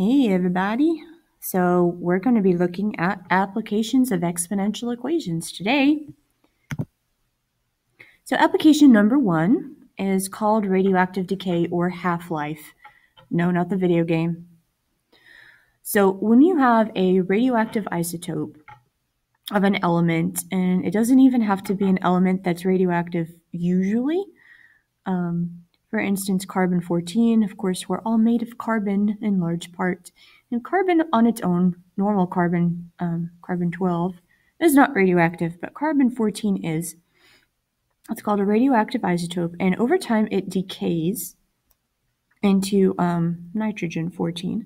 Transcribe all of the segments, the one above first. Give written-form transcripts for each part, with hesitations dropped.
Hey everybody! So we're going to be looking at applications of exponential equations today. So application number 1 is called radioactive decay or half-life. No, not the video game. So when you have a radioactive isotope of an element, and it doesn't even have to be an element that's radioactive usually. For instance, carbon-14, of course, we're all made of carbon in large part. And carbon on its own, normal carbon, carbon-12, is not radioactive, but carbon-14 is. It's called a radioactive isotope, and over time it decays into nitrogen-14.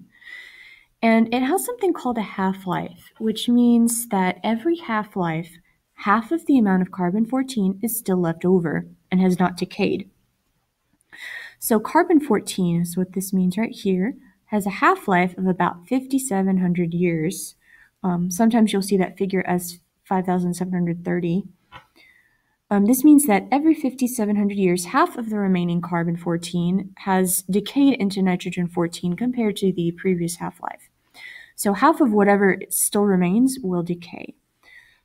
And it has something called a half-life, which means that every half-life, half of the amount of carbon-14 is still left over and has not decayed. So carbon-14 is what this means right here, has a half-life of about 5,700 years. Sometimes you'll see that figure as 5,730. This means that every 5,700 years, half of the remaining carbon-14 has decayed into nitrogen-14 compared to the previous half-life. So half of whatever still remains will decay.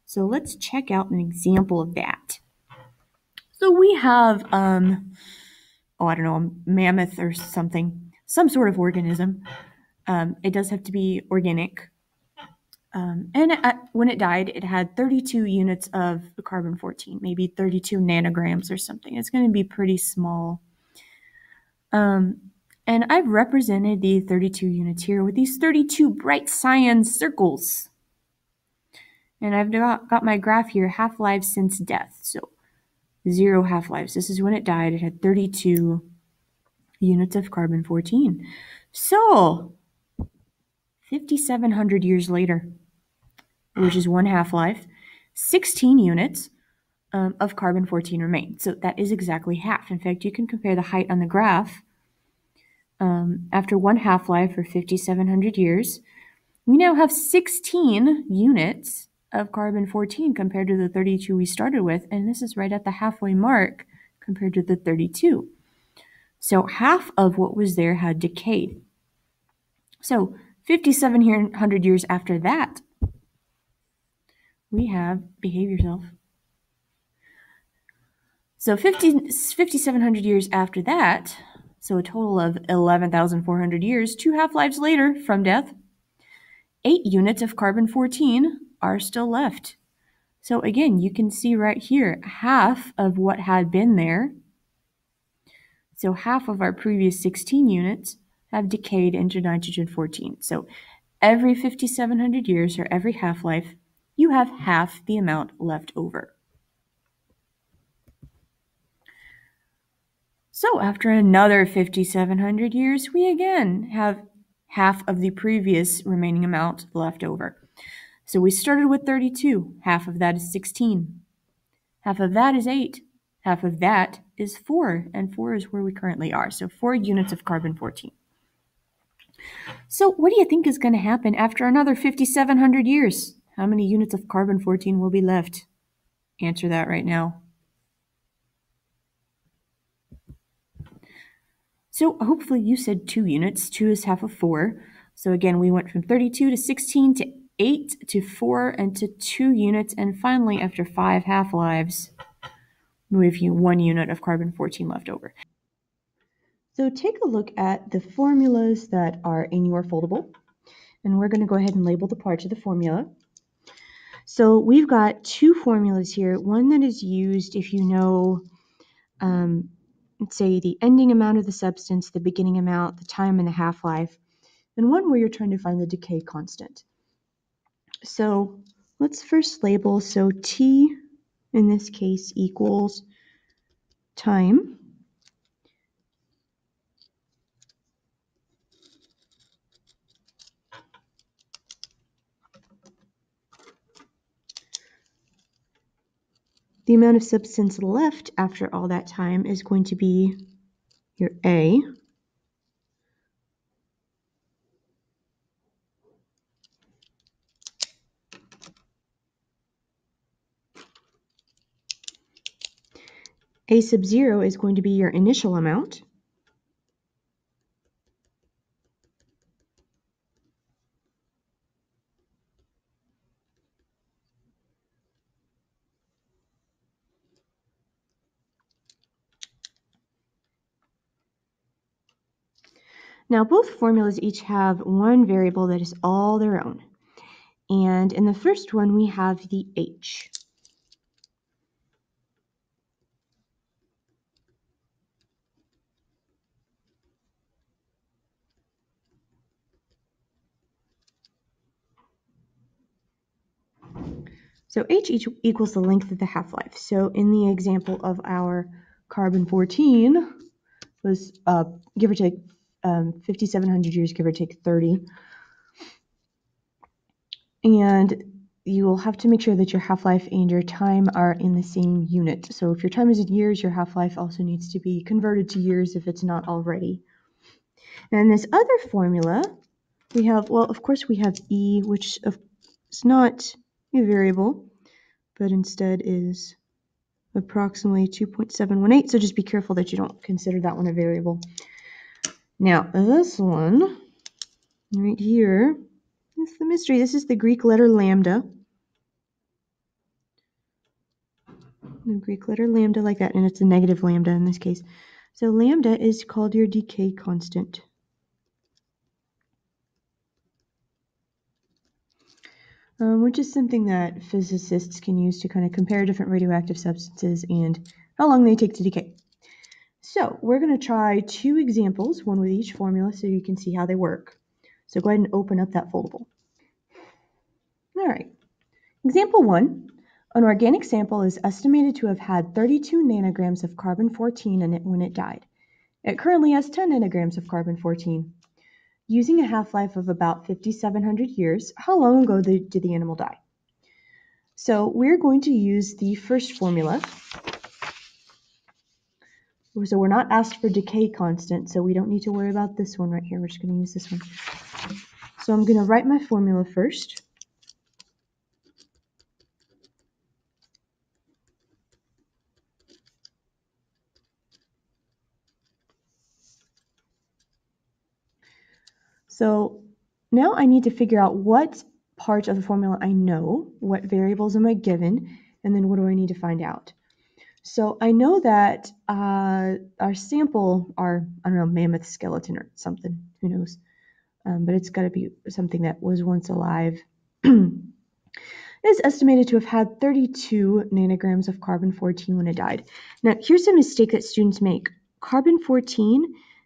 So let's check out an example of that. So we have I don't know, a mammoth or something, some sort of organism. It does have to be organic. When it died, it had 32 units of carbon-14, maybe 32 nanograms or something. It's going to be pretty small. And I've represented the 32 units here with these 32 bright cyan circles. And I've got my graph here, half-lives since death. So 0 half-lives. This is when it died. It had 32 units of carbon-14. So 5,700 years later, which is 1 half-life, 16 units of carbon-14 remain. So that is exactly half. In fact, you can compare the height on the graph. After 1 half-life, or 5,700 years, we now have 16 units of carbon-14 compared to the 32 we started with, and this is right at the halfway mark compared to the 32. So half of what was there had decayed. So 5,700 years after that, we have, behave yourself. So 5,700 years after that, so a total of 11,400 years, 2 half-lives later from death, 8 units of carbon-14 are still left. So again, you can see right here, half of what had been there, so half of our previous 16 units have decayed into nitrogen-14. So every 5,700 years, or every half-life, you have half the amount left over. So after another 5,700 years, we again have half of the previous remaining amount left over. So we started with 32. Half of that is 16. Half of that is 8. Half of that is 4, and 4 is where we currently are. So 4 units of carbon-14. So what do you think is going to happen after another 5,700 years? How many units of carbon-14 will be left? Answer that right now. So hopefully you said 2 units. 2 is half of 4. So again, we went from 32 to 16 to 8 to 4 and to 2 units. And finally, after 5 half-lives, we have 1 unit of carbon-14 left over. So take a look at the formulas that are in your foldable. And we're going to go ahead and label the parts of the formula. So we've got 2 formulas here. One that is used if you know, let's say, the ending amount of the substance, the beginning amount, the time, and the half-life. And one where you're trying to find the decay constant. So let's first label. So T, in this case, equals time. The amount of substance left after all that time is going to be your A. A sub 0 is going to be your initial amount. Now, both formulas each have one variable that is all their own. And in the first one, we have the h. So h equals the length of the half-life. So in the example of our carbon-14 was give or take 5,700 years, give or take 30. And you will have to make sure that your half-life and your time are in the same unit. So if your time is in years, your half-life also needs to be converted to years if it's not already. And in this other formula, we have, well, of course we have E, which is not a variable, but instead is approximately 2.718. So just be careful that you don't consider that one a variable. Now, this one right here is the mystery. This is the Greek letter lambda. The Greek letter lambda like that, and it's a negative lambda in this case. So lambda is called your decay constant. Which is something that physicists can use to kind of compare different radioactive substances and how long they take to decay. So we're going to try two examples, one with each formula, so you can see how they work. So go ahead and open up that foldable. All right. Example 1. An organic sample is estimated to have had 32 nanograms of carbon-14 in it when it died. It currently has 10 nanograms of carbon-14. Using a half-life of about 5,700 years, how long ago did the animal die? So we're going to use the first formula. So we're not asked for decay constant, so we don't need to worry about this one right here. We're just going to use this one. So I'm going to write my formula first. So now I need to figure out what part of the formula I know, what variables am I given, and then what do I need to find out. So I know that our sample, I don't know, mammoth skeleton or something, who knows, but it's got to be something that was once alive, is estimated to have had 32 nanograms of carbon-14 when it died. Now, here's a mistake that students make. Carbon-14,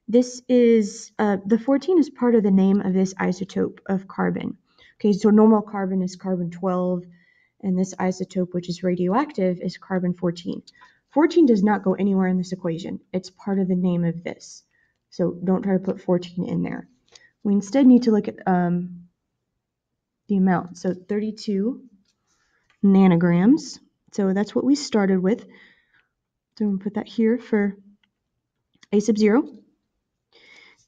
this is, the 14 is part of the name of this isotope of carbon. Okay, so normal carbon is carbon-12, and this isotope, which is radioactive, is carbon-14. 14 does not go anywhere in this equation. It's part of the name of this. So don't try to put 14 in there. We instead need to look at the amount. So 32 nanograms. So that's what we started with. So I'm going to put that here for A sub 0.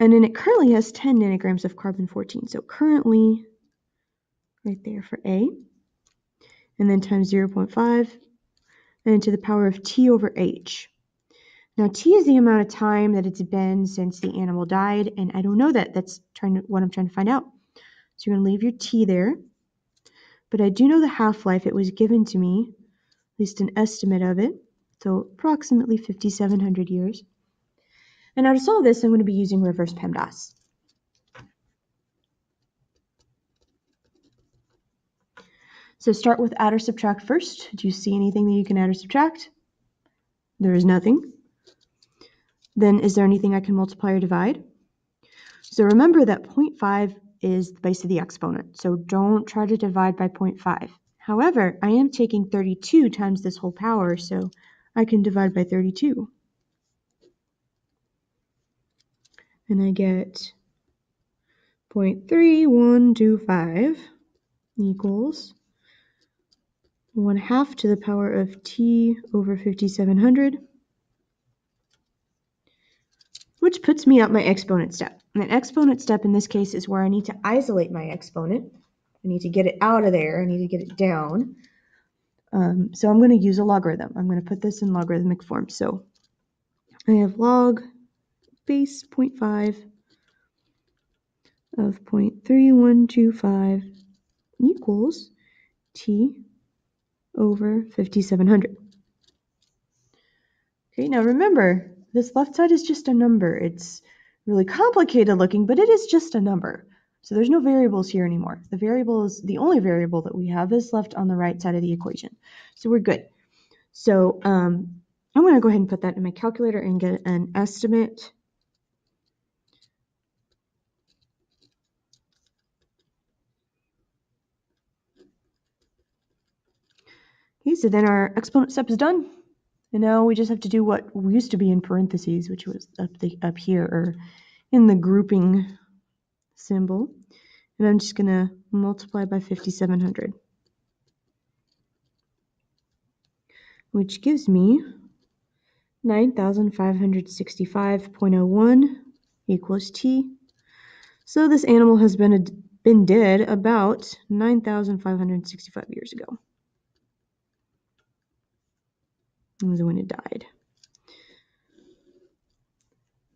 And then it currently has 10 nanograms of carbon-14. So currently, right there for A. And then times 0.5. And to the power of T over H. Now, T is the amount of time that it's been since the animal died. And I don't know that. That's what I'm trying to find out. So you're going to leave your T there. But I do know the half-life. It was given to me, at least an estimate of it. So approximately 5,700 years. And now to solve this, I'm going to be using reverse Pemdas. So start with add or subtract first. Do you see anything that you can add or subtract? There is nothing. Then is there anything I can multiply or divide? So remember that 0.5 is the base of the exponent. So don't try to divide by 0.5. However, I am taking 32 times this whole power, so I can divide by 32. And I get 0.3125 equals 1/2 to the power of T over 5,700, which puts me at my exponent step. And an exponent step in this case is where I need to isolate my exponent. I need to get it out of there. I need to get it down. So I'm going to use a logarithm. I'm going to put this in logarithmic form. So I have log base 0.5 of 0.3125 equals T over 5,700. Okay, now remember, this left side is just a number. It's really complicated looking, but it is just a number. So there's no variables here anymore. The only variable that we have is left on the right side of the equation. So we're good. So I'm going to go ahead and put that in my calculator and get an estimate. Okay, so then our exponent step is done. And now we just have to do what used to be in parentheses, which was up here, or in the grouping symbol. And I'm just going to multiply by 5,700, which gives me 9,565.01 equals t. So this animal has been dead about 9,565 years ago. That was when it died.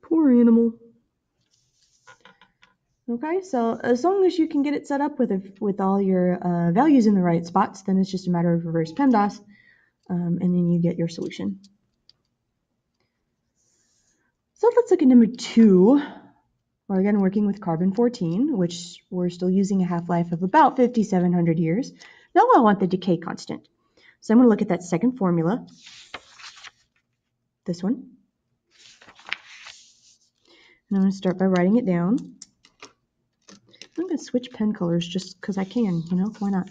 Poor animal. Okay, so as long as you can get it set up with all your values in the right spots, then it's just a matter of reverse PEMDAS, and then you get your solution. So let's look at number 2. We're again working with carbon-14, which we're still using a half-life of about 5,700 years. Now I want the decay constant. So I'm going to look at that second formula, this one. And I'm going to start by writing it down. I'm going to switch pen colors just because I can, why not?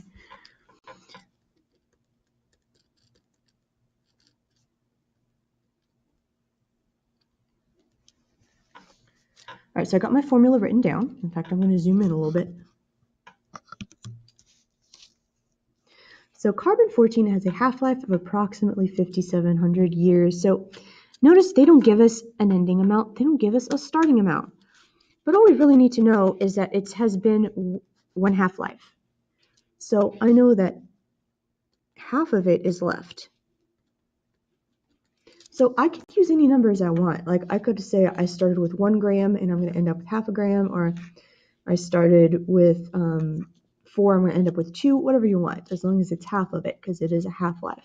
All right, so I got my formula written down. In fact, I'm going to zoom in a little bit. So carbon-14 has a half-life of approximately 5,700 years. So notice they don't give us an ending amount. They don't give us a starting amount. But all we really need to know is that it has been one half-life. So I know that half of it is left. So I can use any numbers I want. Like I could say I started with 1 gram and I'm going to end up with half a gram, or I started with 4, I'm going to end up with 2, whatever you want, as long as it's half of it, because it is a half-life.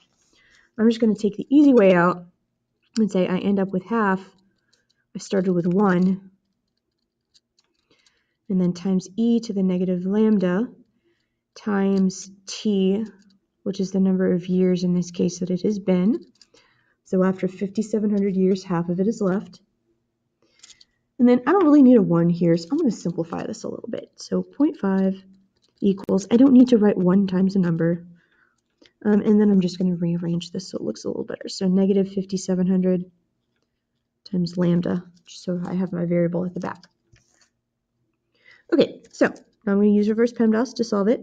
I'm just going to take the easy way out and say I end up with half. I started with 1, and then times e to the negative lambda times t, which is the number of years in this case that it has been. So after 5,700 years, half of it is left. And then I don't really need a 1 here, so I'm going to simplify this a little bit. So 0.5 equals, I don't need to write 1 times a number. And then I'm just going to rearrange this so it looks a little better. So negative 5,700 times lambda, just so I have my variable at the back. Okay, so now I'm going to use reverse PEMDAS to solve it.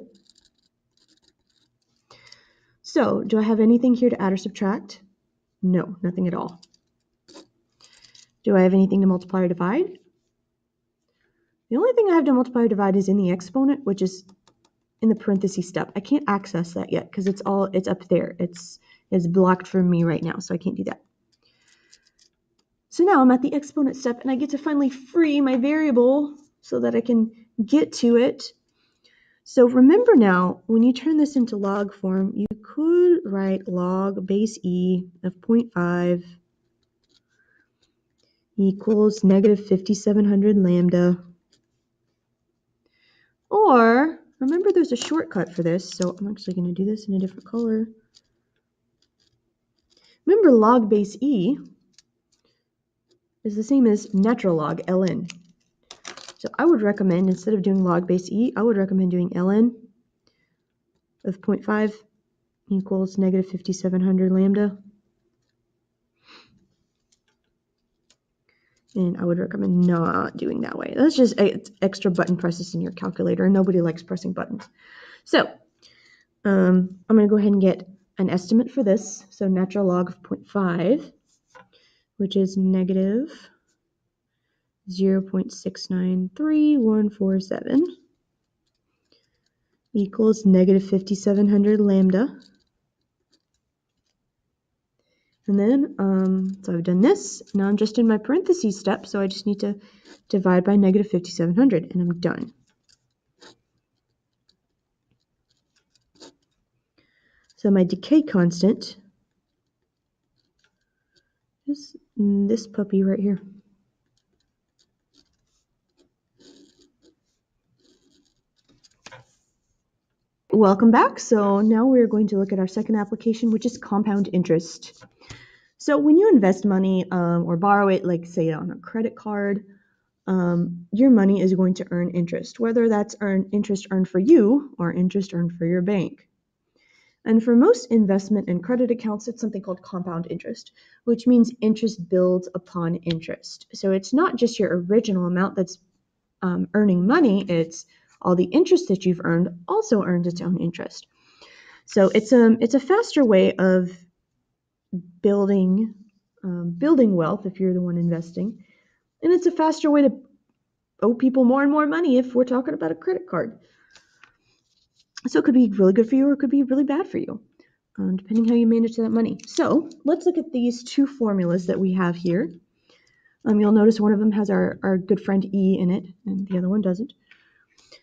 So do I have anything here to add or subtract? No, nothing at all. Do I have anything to multiply or divide? The only thing I have to multiply or divide is in the exponent, which is in the parentheses step. I can't access that yet because it's up there. It's blocked from me right now, so I can't do that. So now I'm at the exponent step and I get to finally free my variable so that I can get to it. So remember now, when you turn this into log form, you could write log base e of 0.5 equals negative 5,700 lambda. Or, remember there's a shortcut for this, so I'm actually going to do this in a different color. Remember log base e is the same as natural log ln. So I would recommend, instead of doing log base e, I would recommend doing ln of 0.5 equals negative 5,700 lambda. And I would recommend not doing that way. That's just extra button presses in your calculator, and nobody likes pressing buttons. So I'm going to go ahead and get an estimate for this. So natural log of 0.5, which is negative 0.693147, equals negative 5,700 lambda. And then, so I've done this. Now I'm just in my parentheses step, so I just need to divide by negative 5,700, and I'm done. So my decay constant is this puppy right here. welcome back. So now we're going to look at our second application, which is compound interest. So when you invest money or borrow it, like say on a credit card, your money is going to earn interest, whether that's interest earned for you or interest earned for your bank. And for most investment and credit accounts, it's something called compound interest, which means interest builds upon interest. So it's not just your original amount that's earning money, it's all the interest that you've earned also earns its own interest. So it's a faster way of building wealth if you're the one investing, and it's a faster way to owe people more and more money if we're talking about a credit card. So it could be really good for you or it could be really bad for you, depending how you manage that money. So let's look at these two formulas that we have here. You'll notice one of them has our good friend E in it, and the other one doesn't.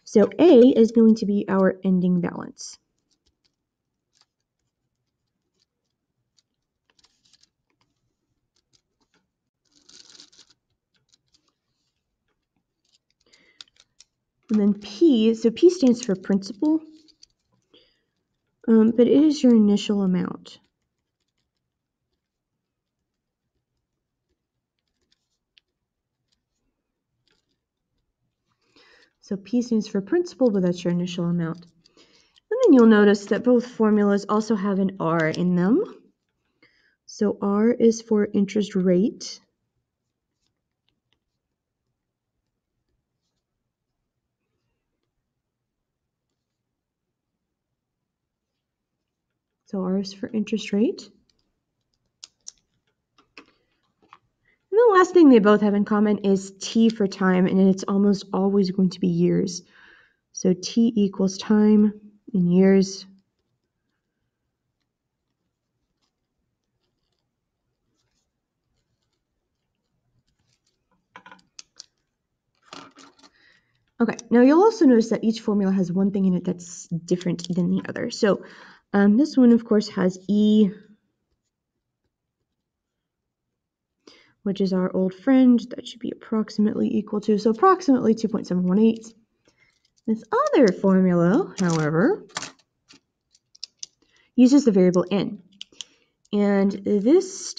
So A is going to be our ending balance. And then P, so P stands for principal, but it is your initial amount. So P stands for principal, but that's your initial amount. And then you'll notice that both formulas also have an R in them. So R is for interest rate. So R is for interest rate. And the last thing they both have in common is T for time, and it's almost always going to be years. So T equals time in years. Okay, now you'll also notice that each formula has one thing in it that's different than the other. So this one, of course, has E, which is our old friend. That should be approximately equal to, so approximately 2.718. This other formula, however, uses the variable n. And this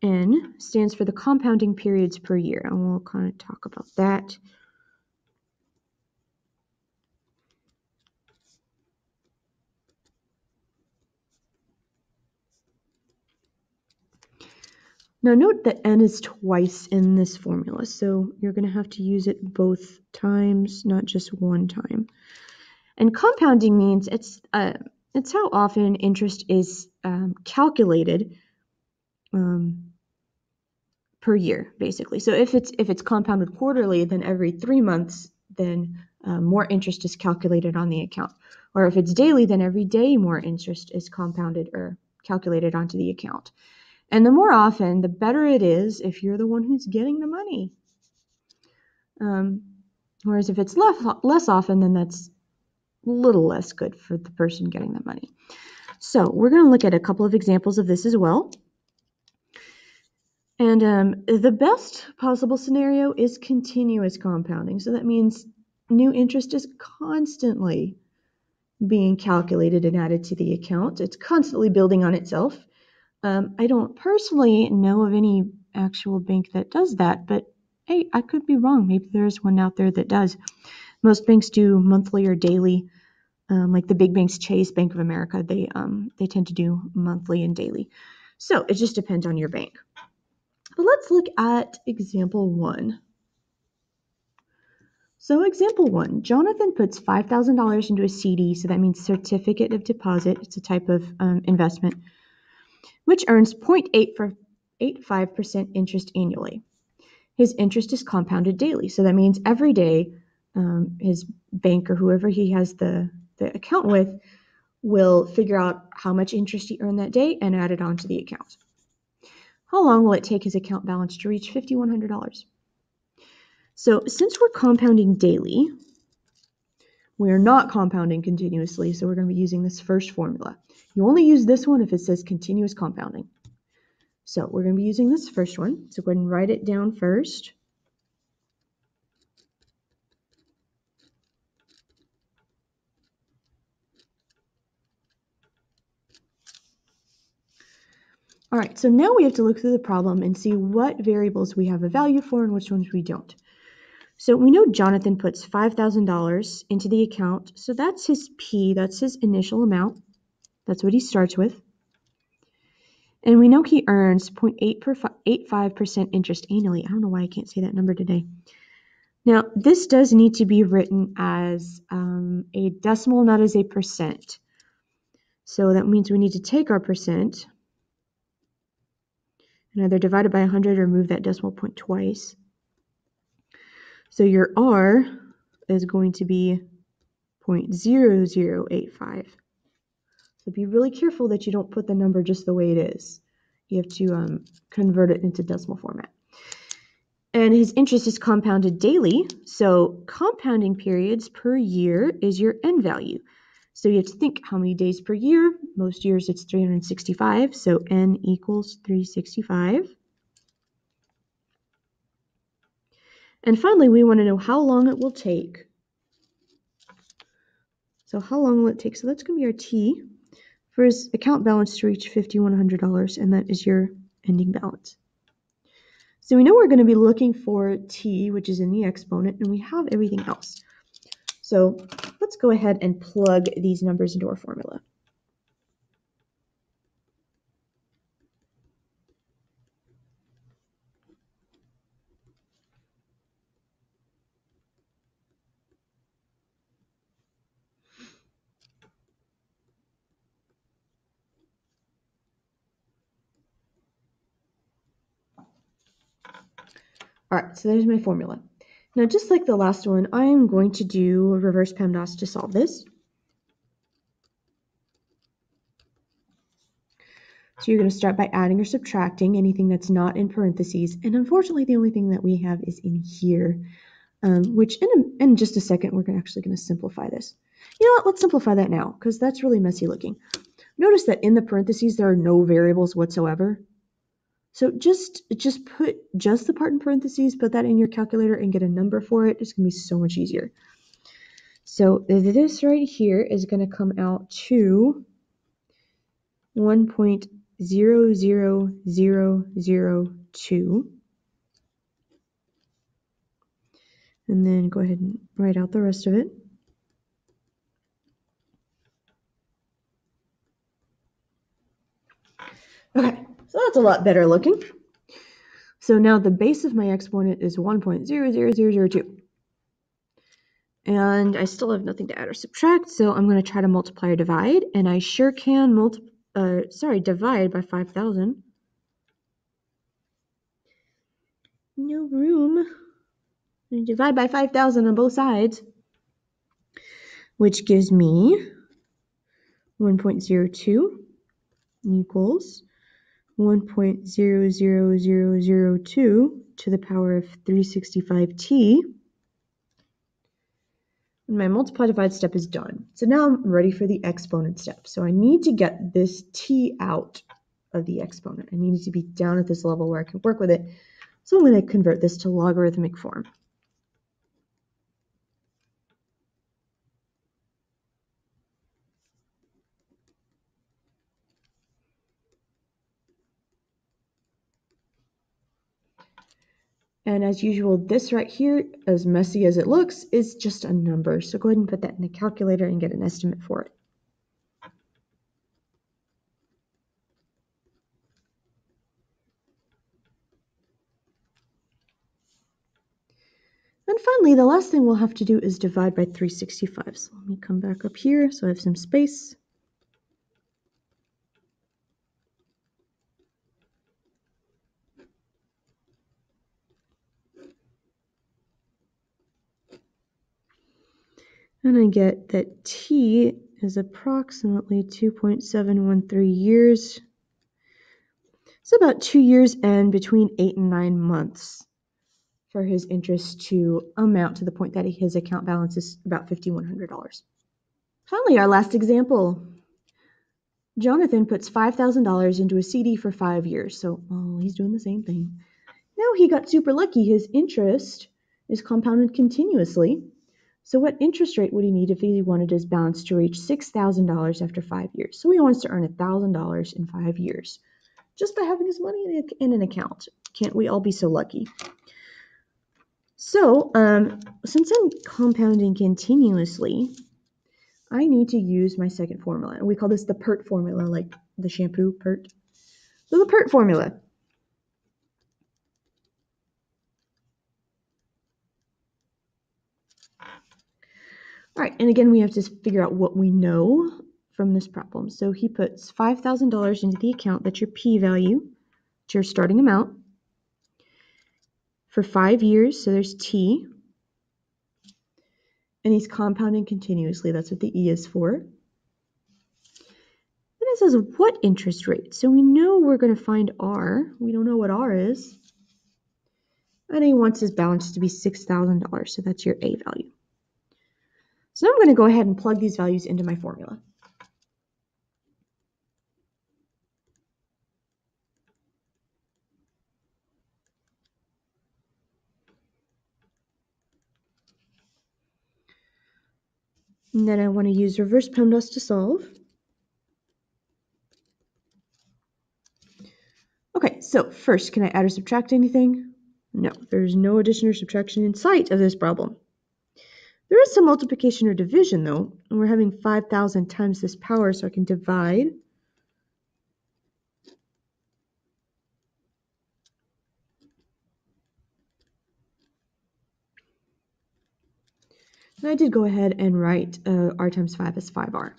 n stands for the compounding periods per year. And we'll kind of talk about that. Now note that n is twice in this formula, so you're going to have to use it both times, not just one time. And compounding means it's how often interest is calculated per year, basically. So if it's compounded quarterly, then every 3 months, then more interest is calculated on the account. Or if it's daily, then every day more interest is compounded or calculated onto the account. And the more often, the better it is if you're the one who's getting the money. Whereas if it's less often, then that's a little less good for the person getting the money. So we're going to look at a couple of examples of this as well. And the best possible scenario is continuous compounding. So that means new interest is constantly being calculated and added to the account. It's constantly building on itself. I don't personally know of any actual bank that does that, but hey, I could be wrong. Maybe there's one out there that does. Most banks do monthly or daily. Like the big banks, Chase, Bank of America, they tend to do monthly and daily. So it just depends on your bank. But let's look at example 1. So example 1, Jonathan puts $5,000 into a CD, so that means certificate of deposit. It's a type of investment, which earns 0.85% interest annually. His interest is compounded daily, so that means every day his bank or whoever he has the account with will figure out how much interest he earned that day and add it onto the account. How long will it take his account balance to reach $5,100? So since we're compounding daily, we're not compounding continuously, so we're going to be using this first formula. You only use this one if it says continuous compounding. So we're going to be using this first one. So go ahead and write it down first. All right, so now we have to look through the problem and see what variables we have a value for and which ones we don't. So we know Jonathan puts $5,000 into the account, so that's his P, that's his initial amount. That's what he starts with. And we know he earns 0.85% interest annually. I don't know why I can't say that number today. Now, this does need to be written as a decimal, not as a percent. So that means we need to take our percent and either divide it by 100 or move that decimal point twice. So your R is going to be 0.0085. So be really careful that you don't put the number just the way it is. You have to convert it into decimal format. And his interest is compounded daily, so compounding periods per year is your n value. So you have to think how many days per year. Most years it's 365, so n equals 365. And finally, we want to know how long it will take. So how long will it take? So that's going to be our T for his account balance to reach $5,100, and that is your ending balance. So we know we're going to be looking for T, which is in the exponent, and we have everything else. So let's go ahead and plug these numbers into our formula. All right, so there's my formula. Now, just like the last one, I'm going to do reverse Pemdas to solve this. So you're going to start by adding or subtracting anything that's not in parentheses. And unfortunately, the only thing that we have is in here, which in just a second, we're actually going to simplify this. You know what? Let's simplify that now, because that's really messy looking. Notice that in the parentheses, there are no variables whatsoever. So just put just the part in parentheses, put that in your calculator and get a number for it. It's going to be so much easier. So this right here is going to come out to 1.00002. And then go ahead and write out the rest of it. Okay, so that's a lot better looking. So now the base of my exponent is 1.00002. And I still have nothing to add or subtract, so I'm going to try to multiply or divide, and I sure can divide by 5,000. No room. I divide by 5,000 on both sides, which gives me 1.02 equals 1.00002 to the power of 365t. And my multiply divide step is done. So now I'm ready for the exponent step. So I need to get this t out of the exponent. I need it to be down at this level where I can work with it. So I'm going to convert this to logarithmic form. And as usual, this right here, as messy as it looks, is just a number. So go ahead and put that in the calculator and get an estimate for it. And finally, the last thing we'll have to do is divide by 365. So let me come back up here so I have some space. And I get that t is approximately 2.713 years. It's about 2 years and between 8 and 9 months for his interest to amount to the point that his account balance is about $5,100. Finally, our last example. Jonathan puts $5,000 into a CD for 5 years. So, he's doing the same thing. Now he got super lucky. His interest is compounded continuously. So what interest rate would he need if he wanted his balance to reach $6,000 after 5 years? So he wants to earn $1,000 in 5 years just by having his money in an account. Can't we all be so lucky? So, since I'm compounding continuously, I need to use my second formula. And we call this the Pert Formula, like the shampoo, Pert. So the Pert Formula. All right, and again, we have to figure out what we know from this problem. So he puts $5,000 into the account. That's your p-value. It's your starting amount. For 5 years, so there's t. And he's compounding continuously. That's what the E is for. Then it says what interest rate? So we know we're going to find R. We don't know what R is. And he wants his balance to be $6,000. So that's your A value. So now I'm going to go ahead and plug these values into my formula. And then I want to use reverse Pemdas to solve. Okay, so first, can I add or subtract anything? No, there's no addition or subtraction in sight of this problem. There is some multiplication or division, though, and we're having 5,000 times this power, so I can divide. And I did go ahead and write r times 5 as 5r. All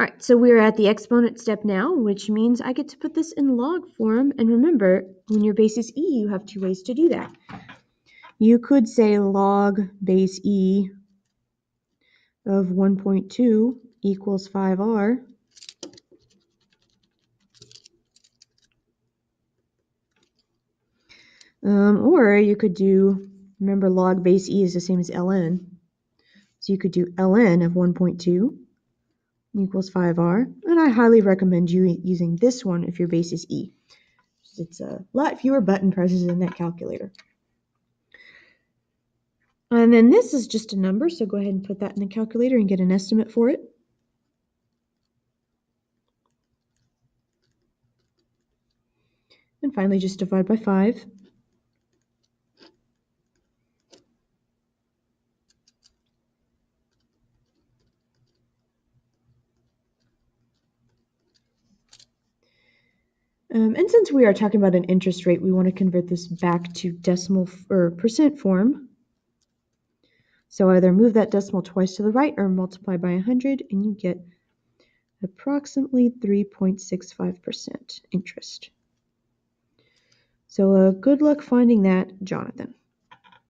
right, so we're at the exponent step now, which means I get to put this in log form. And remember, when your base is e, you have two ways to do that. You could say log base e of 1.2 equals 5r. Or you could do, remember log base e is the same as ln. So you could do ln of 1.2 equals 5r. And I highly recommend you using this one if your base is e. It's a lot fewer button presses in that calculator. And then this is just a number, so go ahead and put that in the calculator and get an estimate for it. And finally, just divide by 5. And since we are talking about an interest rate, we want to convert this back to decimal or percent form. So either move that decimal twice to the right or multiply by 100, and you get approximately 3.65% interest. So good luck finding that, Jonathan.